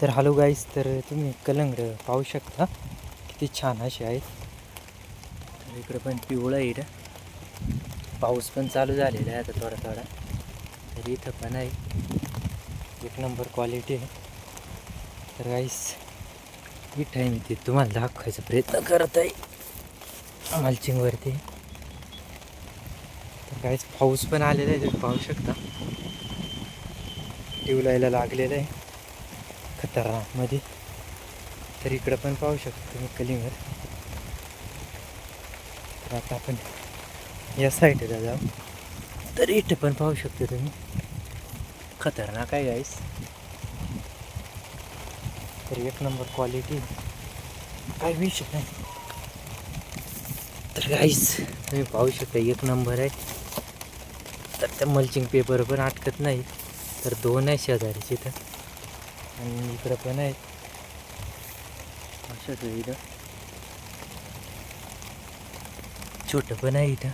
तर हॅलो गाईस, तर तुम्ही कलंगड पाहू शकता किती छान असे आहेत. तर इकडं पण पिवळं आहे, इकडं पाऊस पण चालू झालेला आहे आता थोडा थोडा. तर इथं पण आहे, एक नंबर क्वालिटी आहे. तर गाईस इथं आहे, मी ते तुम्हाला दाखवायचा प्रयत्न करत आहे मल्चिंगवरती. तर गाईस पाऊस पण आलेला आहे, तुम्ही पाहू शकता टिवलायला लागलेलं आहे खतरनाकमध्ये. तर इकडं पण पाहू शकता तुम्ही कलिंगड. तर आता आपण या साईडला जाऊ. तर इथं पण पाहू शकता तुम्ही, खतरनाक आहे गाईस. तर एक नंबर क्वालिटी, काय विषय नाही. तर गाईस तुम्ही पाहू शकता एक नंबर आहे. तर त्या मल्चिंग पेपर पण अटकत नाही. तर दोन आहे शेजारीचे इथं, आणि इकडं पण आहेत अशाच इथं छोटं पण आहे. इथं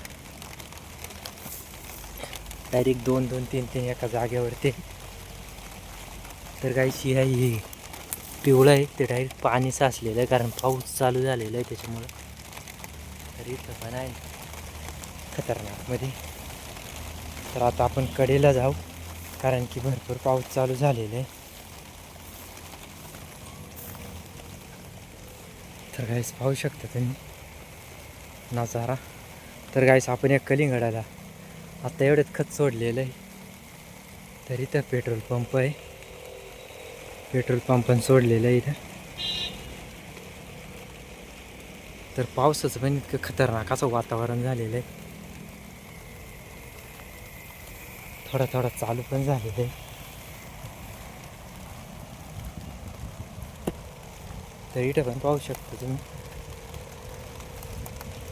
डायरेक्ट दोन दोन तीन तीन एका जागेवरती. तर गाईस ही आहे, हे पिवळं आहे ते डायरेक्ट पाणी साचलेलं आहे, कारण पाऊस चालू झालेला आहे त्याच्यामुळं. तर इथं पण आहे खतरनाकमध्ये. तर आता आपण कडेला जाऊ, कारण की भरपूर पाऊस चालू झालेला आहे. तर गाईस पाहू शकता तुम्ही नजारा. तर गाईस आपण एक कलिंगडाला आता एवढ्यात खत सोडलेलं आहे. तर इथं पेट्रोल पंप आहे, पेट्रोल पंप पण सोडलेलं आहे इथं. तर पावसाचं पण इतकं खतरनाक असं वातावरण झालेलं आहे, थोडा थोडा चालू पण झालेलं आहे. तर इथं पण पाहू शकता तुम्ही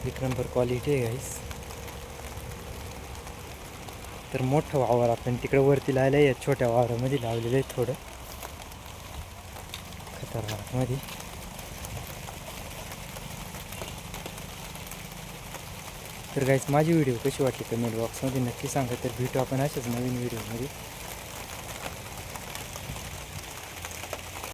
एक नंबर क्वालिटी आहे गाईस. तर मोठं वावर आपण तिकडे वरती लावलं आहे, छोट्या वावरामध्ये लावलेलं आहे थोडं खतरनाकमध्ये. तर गाईस माझी व्हिडिओ कशी वाटली कमेंट बॉक्समध्ये नक्की सांगा. तर भेटू आपण अशाच नवीन व्हिडिओमध्ये.